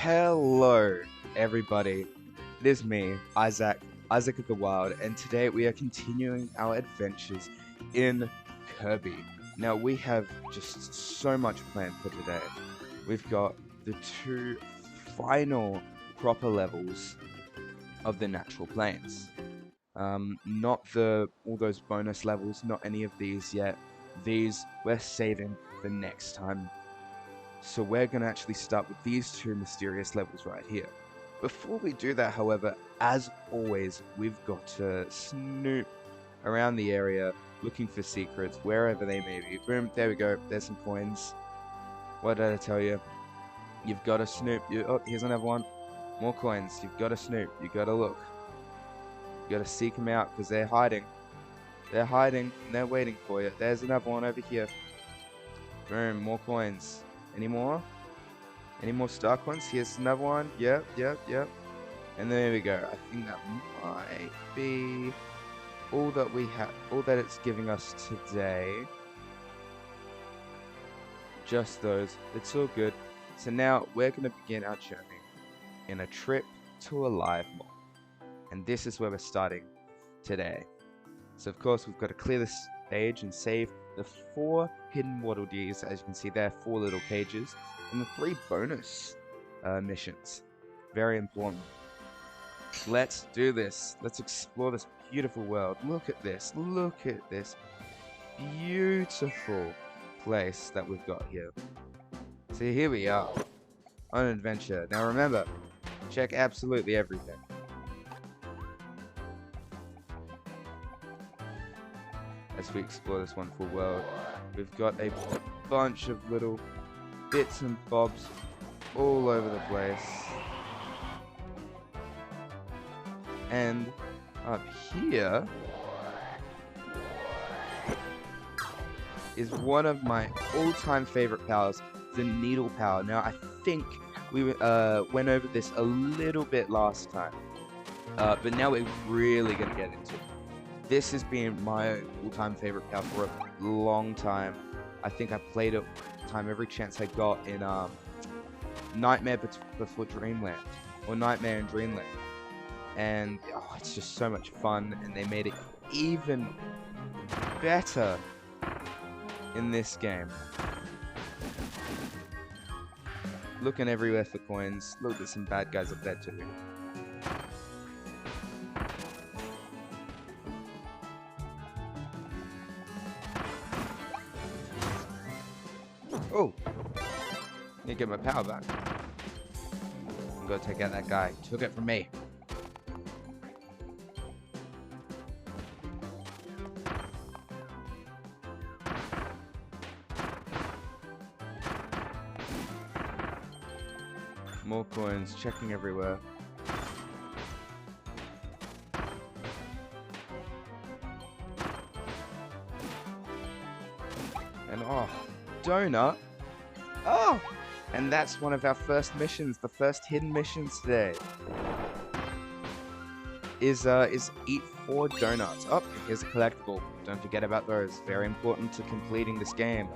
Hello, everybody. It is me, Isaac of the Wild, and today we are continuing our adventures in Kirby. Now, we have just so much planned for today. We've got the two final proper levels of the natural plains. Not all those bonus levels, not any of these yet. These we're saving for next time. So we're going to actually start with these two mysterious levels right here. Before we do that, however, as always, we've got to snoop around the area, looking for secrets, wherever they may be. Boom, there we go, there's some coins. What did I tell you? You've got to snoop. Oh, here's another one. More coins. You've got to snoop. You've got to look. You've got to seek them out, because they're hiding. They're hiding, and they're waiting for you. There's another one over here. Boom, more coins. Any more? Any more star coins? Here's another one. Yep. And there we go. I think that might be all that we have, all that it's giving us today. Just those. It's all good. So now we're going to begin our journey in a trip to a live mob. And this is where we're starting today. So of course we've got to clear this stage and save the 4 hidden Waddle Dees. As you can see there, 4 little cages, and the 3 bonus missions. Very important. Let's do this. Let's explore this beautiful world. Look at this. Look at this beautiful place that we've got here. So here we are on an adventure. Now remember, check absolutely everything. As we explore this wonderful world, we've got a bunch of little bits and bobs all over the place. And up here is one of my all-time favorite powers, the needle power. Now, I think we went over this a little bit last time, but now we're really going to get into it. This has been my all-time favorite power for a long time. I think I played it every chance I got in Nightmare Before Dreamland, or Nightmare in Dreamland. And oh, it's just so much fun, and they made it even better in this game. Looking everywhere for coins. Look, there's some bad guys up there too. Oh! Need to get my power back. I'm gonna take out that guy. He took it from me. More coins, checking everywhere. And oh, donut. Oh! And that's one of our first missions, the first hidden missions today. Is eat 4 donuts. Oh, here's a collectible. Don't forget about those. Very important to completing this game.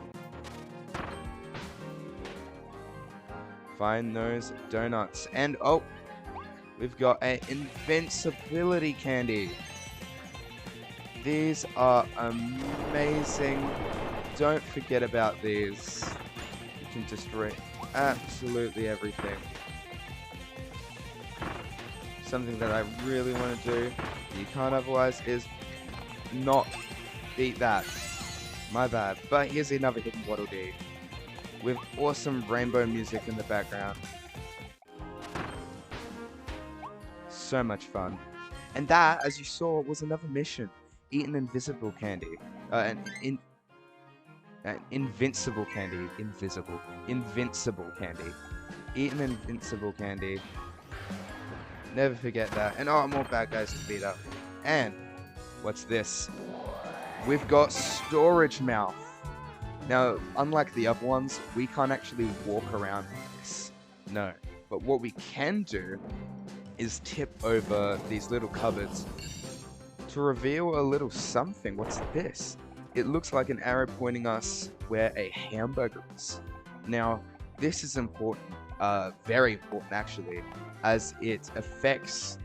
Find those donuts. And oh, we've got an invincibility candy. These are amazing. Don't forget about these. You can destroy absolutely everything. Something that I really want to do, you can't otherwise, is not beat that. My bad. But here's another hidden Waddle Dee with awesome rainbow music in the background. So much fun. And that, as you saw, was another mission. Eat an invisible candy. Invincible candy. Invincible candy. Eat an invincible candy. Never forget that. And oh, more bad guys to beat up. And what's this? We've got Storage Mouth. Now, unlike the other ones, we can't actually walk around this. No. But what we can do is tip over these little cupboards to reveal a little something. What's this? It looks like an arrow pointing us where a hamburger is. Now, this is important very important actually, as it affects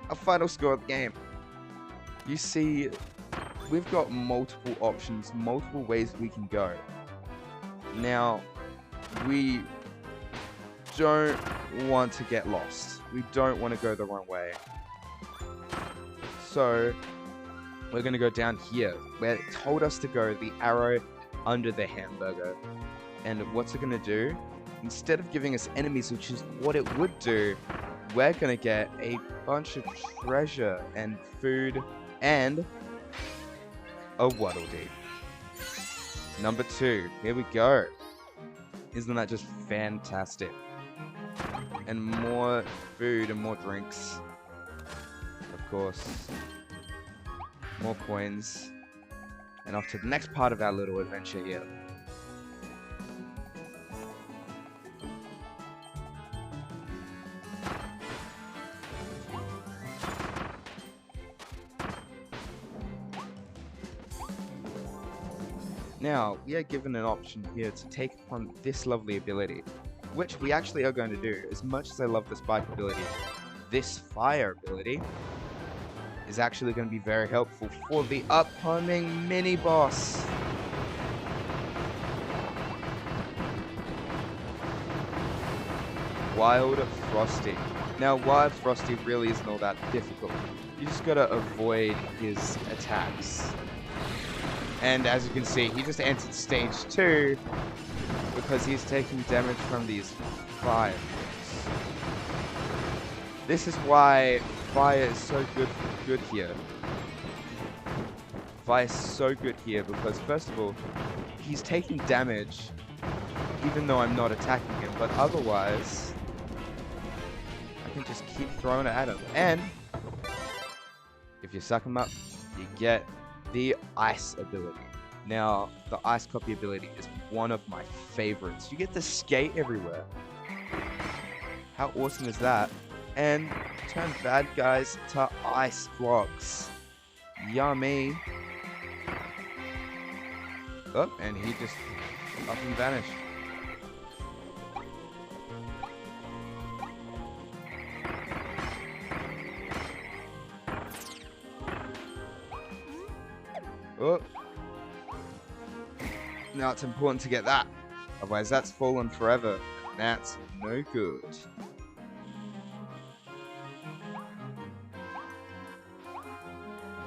a final score of the game. You see, we've got multiple options, multiple ways we can go. Now, we don't want to get lost. We don't want to go the wrong way. So, we're going to go down here, where it told us to go, the arrow under the hamburger. And what's it going to do? Instead of giving us enemies, which is what it would do, we're going to get a bunch of treasure and food and a Waddle Dee. Number 2, here we go. Isn't that just fantastic? And more food and more drinks. Of course. More coins. And off to the next part of our little adventure here. Now, we are given an option here to take on this lovely ability, which we actually are going to do. As much as I love this bike ability, this fire ability is actually going to be very helpful for the upcoming mini-boss. Wild Frosty. Now, Wild Frosty really isn't all that difficult. You just gotta avoid his attacks. And as you can see, he just entered stage 2 because he's taking damage from these fires. This is why fire is so good here. Fire is so good here because, first of all, he's taking damage even though I'm not attacking him, but otherwise I can just keep throwing it at him. And if you suck him up, you get the ice ability. Now, the ice copy ability is one of my favorites. You get to skate everywhere. How awesome is that? And turn bad guys to ice blocks. Yummy. Oh, and he just up and vanished. Oh. Now it's important to get that. Otherwise that's fallen forever. That's no good.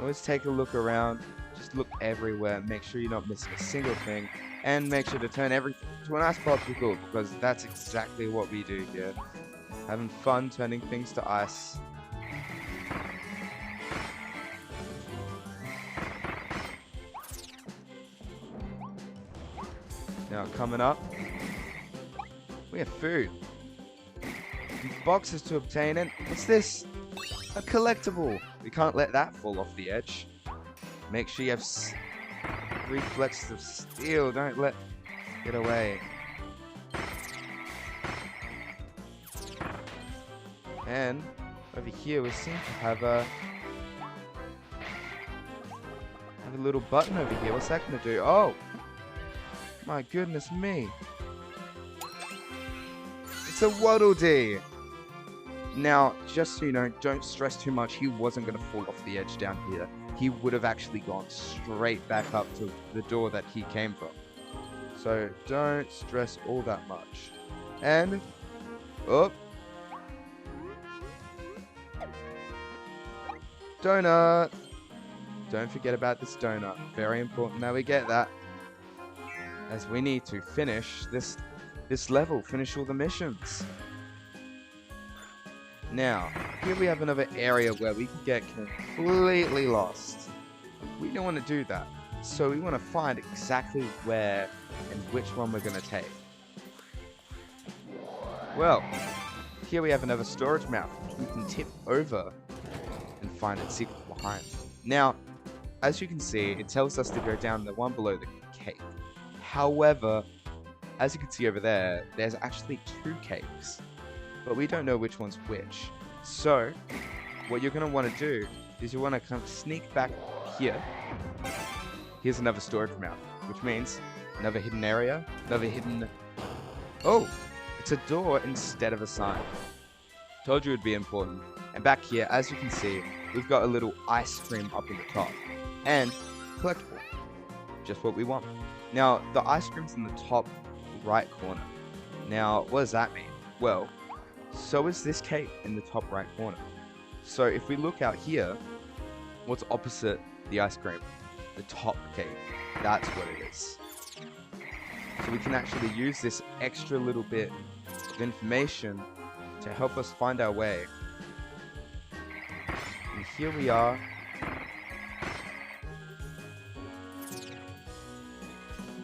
Always take a look around. Just look everywhere. Make sure you're not missing a single thing. And make sure to turn everything to an ice popsicle, because that's exactly what we do here. Having fun turning things to ice. Now coming up, we have food. Boxes to obtain, and what's this? A collectible. We can't let that fall off the edge. Make sure you have reflexes of steel. Don't let it get away. And over here we seem to have a little button over here. What's that gonna do? Oh! My goodness me. It's a Waddle Dee. Now, just so you know, don't stress too much. He wasn't going to fall off the edge down here. He would have actually gone straight back up to the door that he came from. So, don't stress all that much. And, oh. Donut. Don't forget about this donut. Very important that we get that, as we need to finish this level, finish all the missions. Now, here we have another area where we can get completely lost. We don't want to do that, so we want to find exactly where and which one we're going to take. Well, here we have another storage map, which we can tip over and find its secret behind. Now, as you can see, it tells us to go down the one below the cake. However, as you can see over there, there's actually 2 cakes, but we don't know which one's which. So, what you're going to want to do is you want to kind of sneak back here. Here's another storage map, which means another hidden area, another hidden... Oh! It's a door instead of a sign. Told you it'd be important. And back here, as you can see, we've got a little ice cream up in the top. And collectible. Just what we want. Now, the ice cream's in the top right corner. Now, what does that mean? Well, so is this cake in the top right corner. So if we look out here, what's opposite the ice cream? The top cake. That's what it is. So we can actually use this extra little bit of information to help us find our way. And here we are.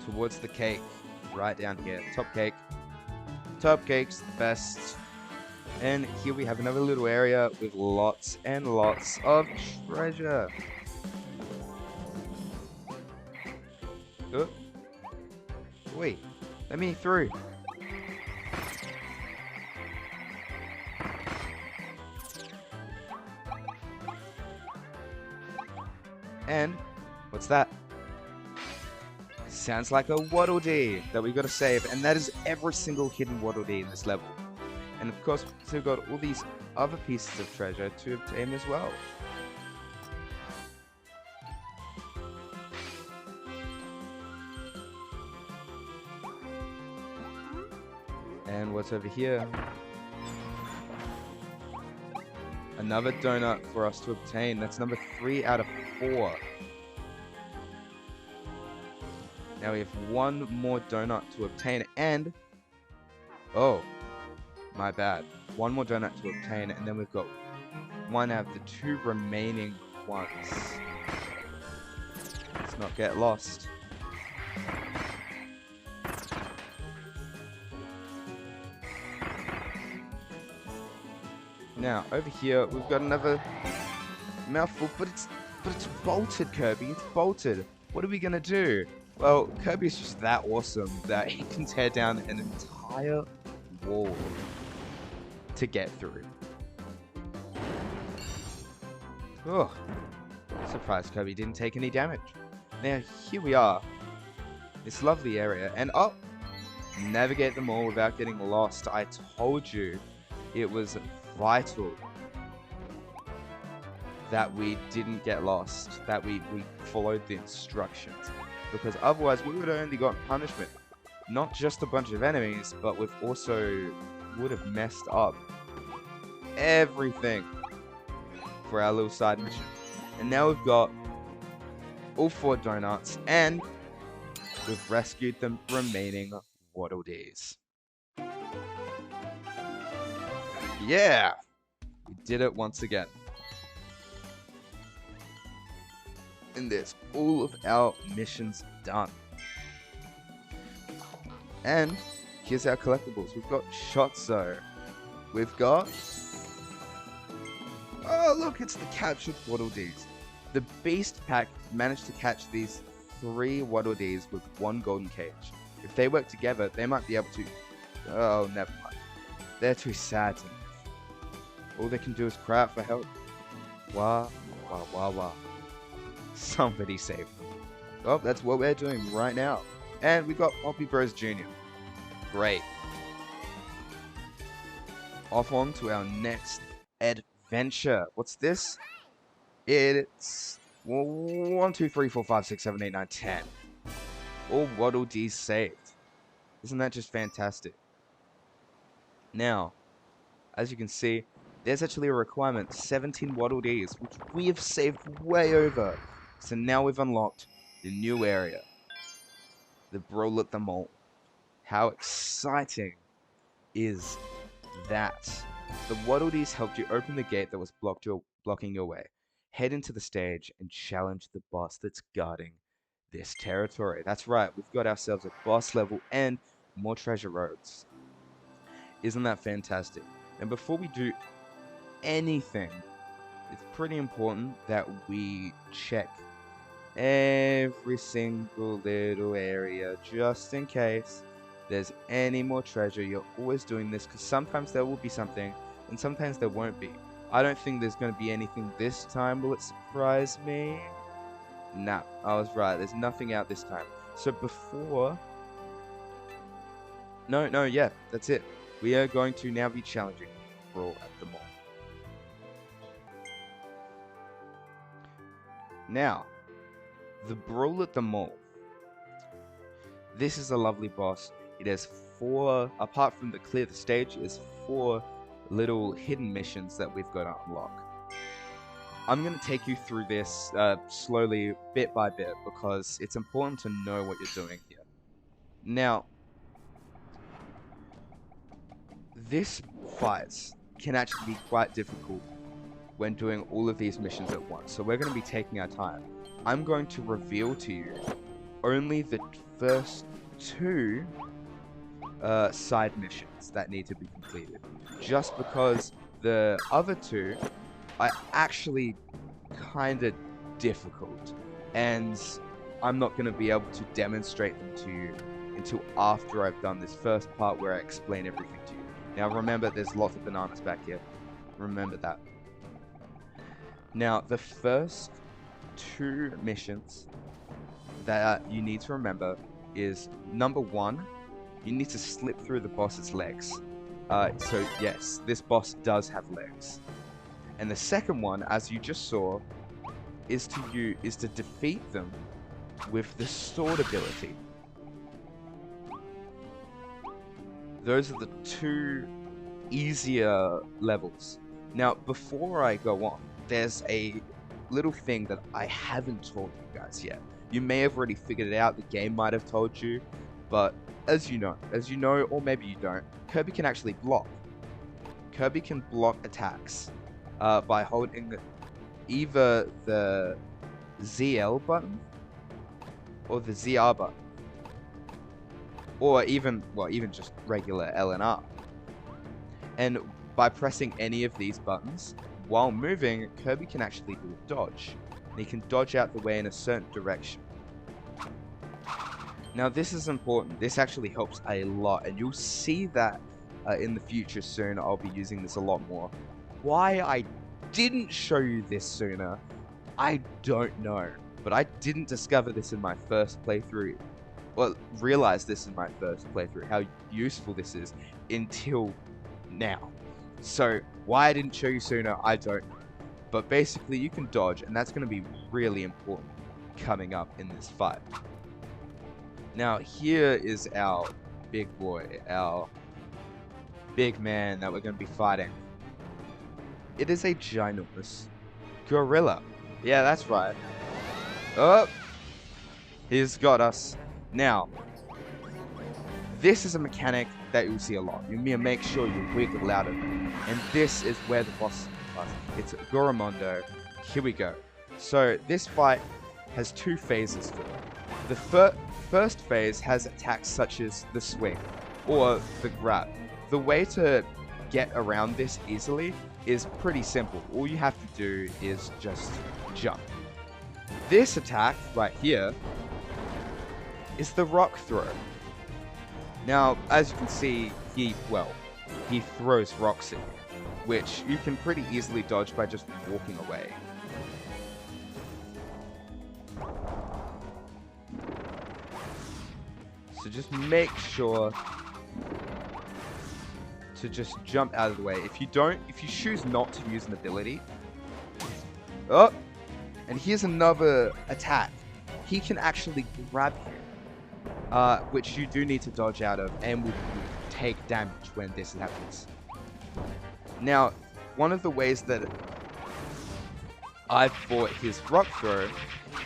Towards the cake. Right down here. Top cake. Top cake's the best. And here we have another little area with lots and lots of treasure. Oh. Wait, let me through. And what's that? Sounds like a Waddle Dee that we gotta save, and that is every single hidden Waddle Dee in this level. And of course, we've still got all these other pieces of treasure to obtain as well. And what's over here? Another donut for us to obtain. That's number 3 out of 4. Now we have one more donut to obtain, and... oh, my bad. One more donut to obtain, and then we've got one out of the 2 remaining ones. Let's not get lost. Now, over here, we've got another mouthful, but it's bolted, Kirby. It's bolted. What are we gonna do? Well, Kirby's just that awesome that he can tear down an entire wall to get through. Oh, surprised Kirby didn't take any damage. Now, here we are. This lovely area, and oh, navigate them all without getting lost. I told you it was vital that we didn't get lost, that we followed the instructions, because otherwise we would have only gotten punishment. Not just a bunch of enemies, but we've also would have messed up everything for our little side mission. And now we've got all 4 donuts, and we've rescued the remaining Waddle Dees. Yeah! We did it once again. And there's all of our missions done. And here's our collectibles. We've got Shotzo. We've got... oh, look, it's the captured Waddle Dees. The Beast Pack managed to catch these 3 Waddle Dees with 1 golden cage. If they work together, they might be able to... oh, never mind. They're too sad to... all they can do is cry out for help. Wah, wah, wah, wah. Somebody save them. Well, that's what we're doing right now. And we got Poppy Bros Jr. Great. Off on to our next adventure. What's this? It's 1, 2, 3, 4, 5, 6, 7, 8, 9, 10. All Waddle Dees saved. Isn't that just fantastic? Now, as you can see, there's actually a requirement, 17 Waddle Dees, which we have saved way over. So now we've unlocked the new area. The Brawl at the Mall. How exciting is that? The Waddle Dees helped you open the gate that was blocking your way. Head into the stage and challenge the boss that's guarding this territory. That's right, we've got ourselves a boss level and more treasure roads. Isn't that fantastic? And before we do anything, it's pretty important that we check every single little area just in case there's any more treasure. You're always doing this because sometimes there will be something and sometimes there won't be. I don't think there's going to be anything this time. Will it surprise me? Nah, I was right. There's nothing out this time. So before... yeah, that's it. we are going to now be challenging Brawl at the Mall. Now, the Brawl at the Mall. This is a lovely boss. It has 4, apart from the clear the stage, it has 4 little hidden missions that we've got to unlock. I'm going to take you through this slowly, bit by bit, because it's important to know what you're doing here. Now, this fight can actually be quite difficult when doing all of these missions at once, so we're going to be taking our time. I'm going to reveal to you only the first 2 side missions that need to be completed, just because the other 2 are actually kind of difficult, and I'm not going to be able to demonstrate them to you until after I've done this first part where I explain everything to you. Now remember, there's lots of bananas back here. Remember that. Now, the first 2 missions that you need to remember is, number 1, you need to slip through the boss's legs. So yes, this boss does have legs. And the second one, as you just saw, is to defeat them with the sword ability. Those are the 2 easier levels. Now, before I go on, there's a little thing that I haven't told you guys yet. You may have already figured it out, the game might have told you, but as you know, or maybe you don't, Kirby can actually block. Kirby can block attacks by holding either the ZL button or the ZR button, or even just regular L and R. And by pressing any of these buttons while moving, Kirby can actually do a dodge. And he can dodge out the way in a certain direction. Now this is important. This actually helps a lot, and you'll see that in the future soon. I'll be using this a lot more. Why I didn't show you this sooner, I don't know. But I didn't discover this in my first playthrough. Well, realize this in my first playthrough, how useful this is, until now. So, why I didn't show you sooner, I don't know. But basically, you can dodge, and that's going to be really important coming up in this fight. Now, here is our big boy, our big man that we're going to be fighting. It is a ginormous gorilla. Yeah, that's right. Oh, he's got us. Now, this is a mechanic that you'll see a lot. You need to make sure you wiggle out of it. And this is where the boss is. It's Goromondo. Here we go. So, this fight has 2 phases to it. The first phase has attacks such as the swing or the grab. The way to get around this easily is pretty simple. All you have to do is just jump. This attack right here is the rock throw. Now, as you can see, he throws rocks at you, which you can pretty easily dodge by just walking away. So just make sure to just jump out of the way. If you choose not to use an ability, oh, and here's another attack. He can actually grab you, which you do need to dodge out of, and will take damage when this happens. Now, one of the ways that I've fought his rock throw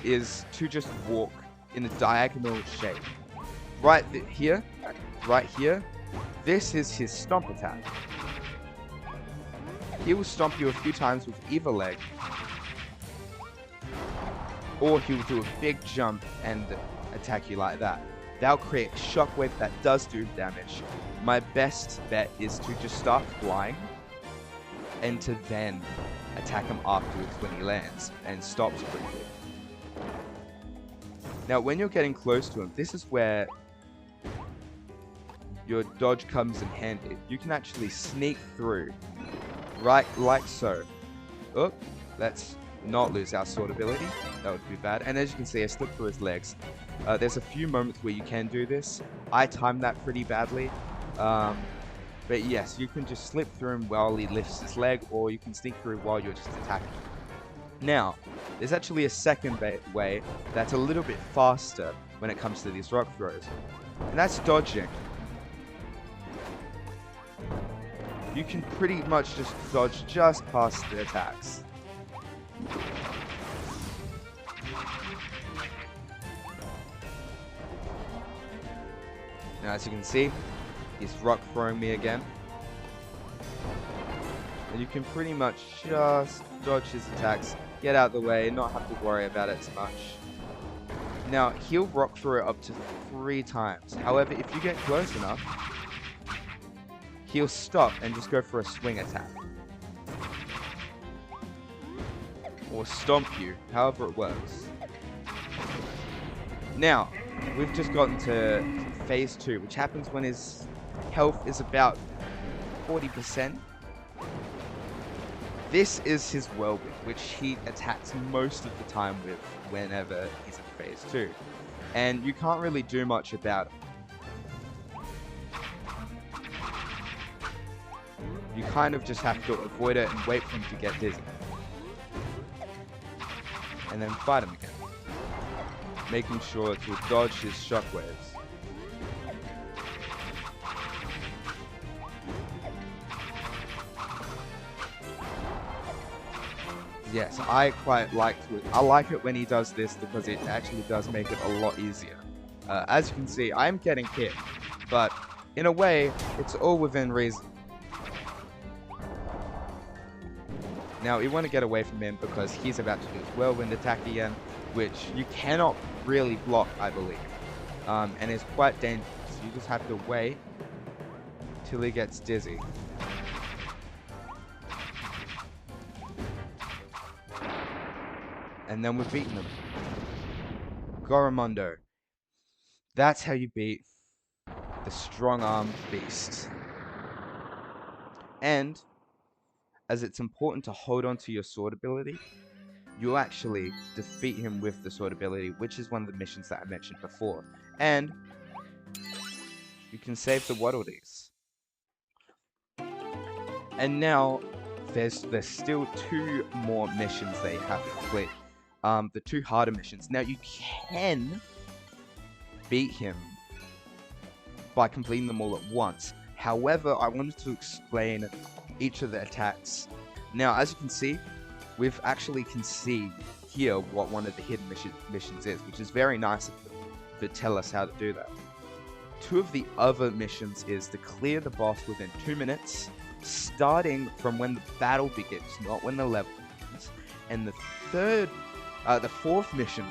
is to just walk in a diagonal shape. Right here, this is his stomp attack. He will stomp you a few times with either leg, or he will do a big jump and attack you like that. That'll create a shockwave that does do damage. My best bet is to just start flying, and to then attack him afterwards when he lands and stops quickly. Now, when you're getting close to him, this is where your dodge comes in handy. You can actually sneak through, right, like so. Oh, let's not lose our sword ability. That would be bad. And as you can see, I slipped through his legs. There's a few moments where you can do this. I timed that pretty badly. But yes, you can just slip through him while he lifts his leg, or you can sneak through while you're just attacking. Now, there's actually a second way that's a little bit faster when it comes to these rock throws, and that's dodging. You can pretty much just dodge just past the attacks. Now, as you can see, he's rock throwing me again. And you can pretty much just dodge his attacks, get out of the way, not have to worry about it too much. Now, he'll rock throw it up to 3 times. However, if you get close enough, he'll stop and just go for a swing attack. Or stomp you, however it works. Now, we've just gotten to phase 2, which happens when his health is about 40%. This is his whirlwind, which he attacks most of the time with whenever he's in phase 2. And you can't really do much about it. You kind of just have to avoid it and wait for him to get dizzy. And then fight him again. Making sure to dodge his shockwaves. Yes, I quite like it. I like it when he does this because it actually does make it a lot easier. As you can see, I'm getting hit, but in a way, it's all within reason. Now, you want to get away from him because he's about to do his whirlwind attack again, which you cannot really block, I believe. And it's quite dangerous. You just have to wait till he gets dizzy. And then we've beaten him. Goromondo. That's how you beat the strong-armed beast. And as it's important to hold on to your sword ability, you actually defeat him with the sword ability, which is one of the missions that I mentioned before. And you can save the Waddle Dees. And now there's still 2 more missions that you have to complete. The 2 harder missions. Now you can beat him by completing them all at once. However, I wanted to explain each of the attacks. Now, as you can see, we've actually can see here what one of the hidden missions is, which is very nice of them to tell us how to do that. 2 of the other missions is to clear the boss within 2 minutes, starting from when the battle begins, not when the level begins. And the 4th mission,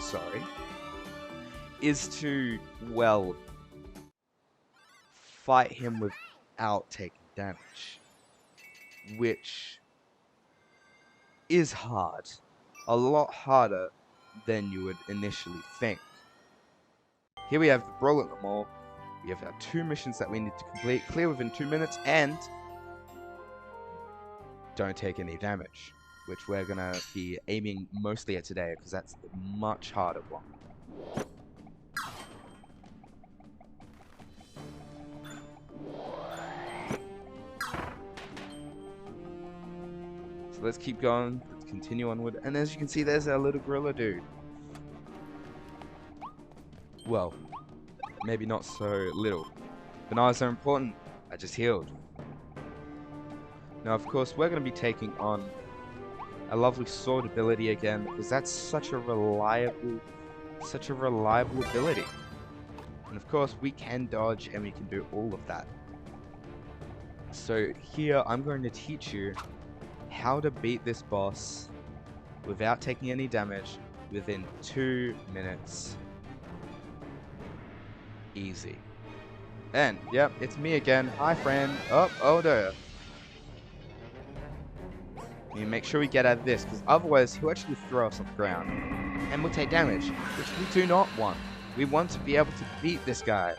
is to, well, fight him without taking damage. Which is hard. A lot harder than you would initially think. Here we have the Brawl at the Mall. We have our 2 missions that we need to complete, clear within 2 minutes, and don't take any damage. Which we're going to be aiming mostly at today, because that's the much harder one. So let's keep going, let's continue onward, and as you can see, there's our little gorilla dude. Well, maybe not so little. But now it's so important, I just healed. Now, of course, we're going to be taking on a lovely sword ability again, because that's such a reliable ability. And of course, we can dodge and we can do all of that. So here, I'm going to teach you how to beat this boss without taking any damage within 2 minutes. Easy. And, yep, it's me again. Hi, friend. Oh there. You make sure we get out of this, because otherwise he'll actually throw us on the ground. And we'll take damage, which we do not want. We want to be able to beat this guy.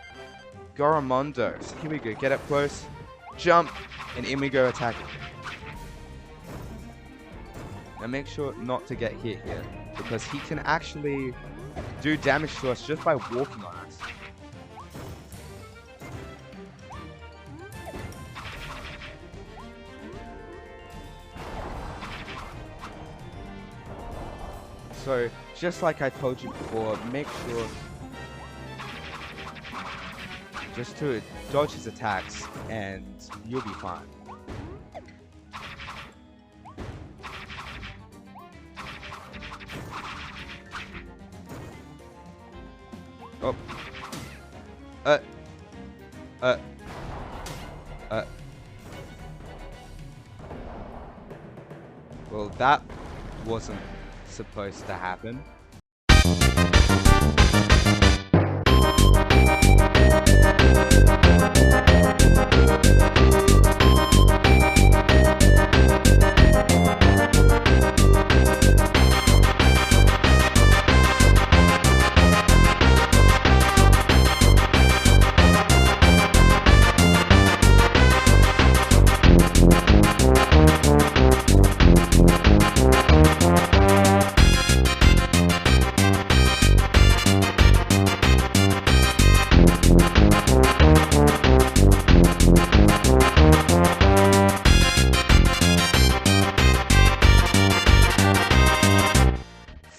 Goromondo. So here we go, get up close, jump, and in we go attacking. Now make sure not to get hit here, because he can actually do damage to us just by walking on us. So, just like I told you before, make sure just to dodge his attacks and you'll be fine. Oh. Well, that wasn't supposed to happen.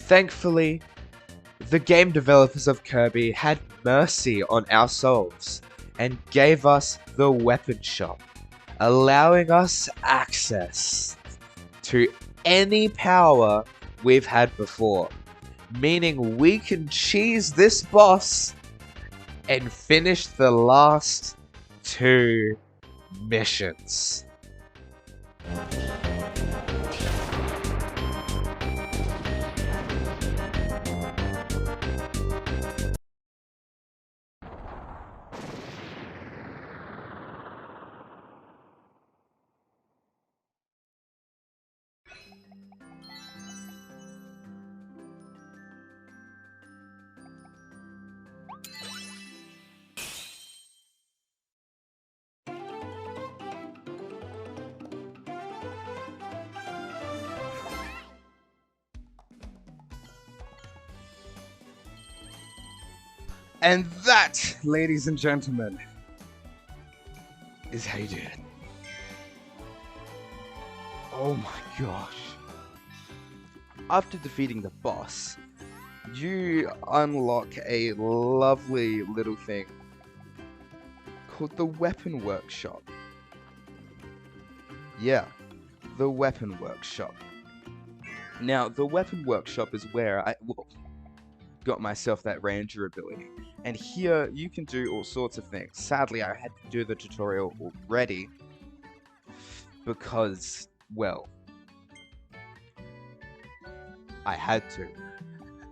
Thankfully, the game developers of Kirby had mercy on our souls and gave us the weapon shop, allowing us access to any power we've had before, meaning we can cheese this boss and finish the last 2 missions. And that, ladies and gentlemen, is how you do it. Oh my gosh. After defeating the boss, you unlock a lovely little thing called the Weapon Workshop. Yeah, the Weapon Workshop. Now, the Weapon Workshop is where I got myself that Ranger ability. And here, you can do all sorts of things. Sadly, I had to do the tutorial already because, well, I had to.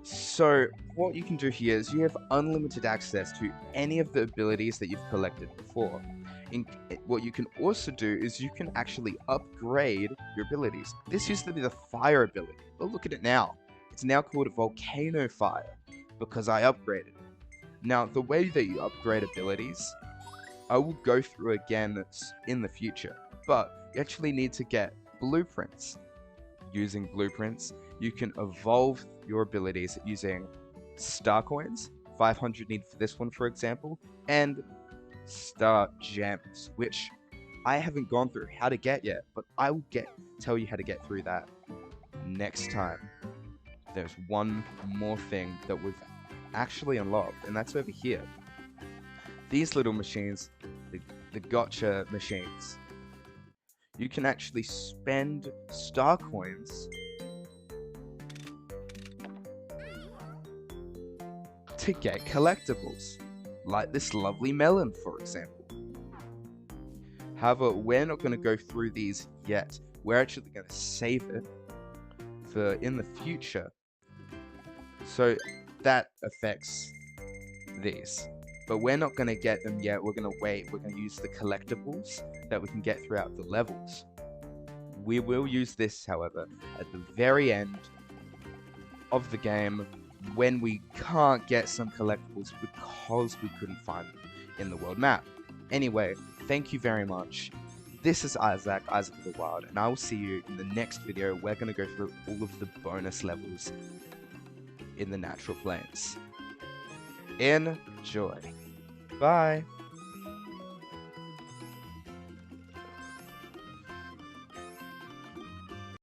So, what you can do here is you have unlimited access to any of the abilities that you've collected before. What you can also do is you can actually upgrade your abilities. This used to be the fire ability, but look at it now. It's now called Volcano Fire because I upgraded it. Now, the way that you upgrade abilities, I will go through again in the future, but you actually need to get blueprints. Using blueprints, you can evolve your abilities using star coins, 500 need for this one for example, and star gems, which I haven't gone through how to get yet, but I will tell you how to get through that next time. There's one more thing that we've actually unlocked, and that's over here. These little machines, the gotcha machines, you can actually spend star coins to get collectibles, like this lovely melon, for example. However, we're not going to go through these yet. We're actually going to save it for in the future. So that affects these. But we're not going to get them yet. We're going to wait. We're going to use the collectibles that we can get throughout the levels. We will use this, however, at the very end of the game when we can't get some collectibles because we couldn't find them in the world map. Anyway, thank you very much. This is Isaac of the Wild, and I will see you in the next video. We're going to go through all of the bonus levels in the Natural Plains. Enjoy. Bye.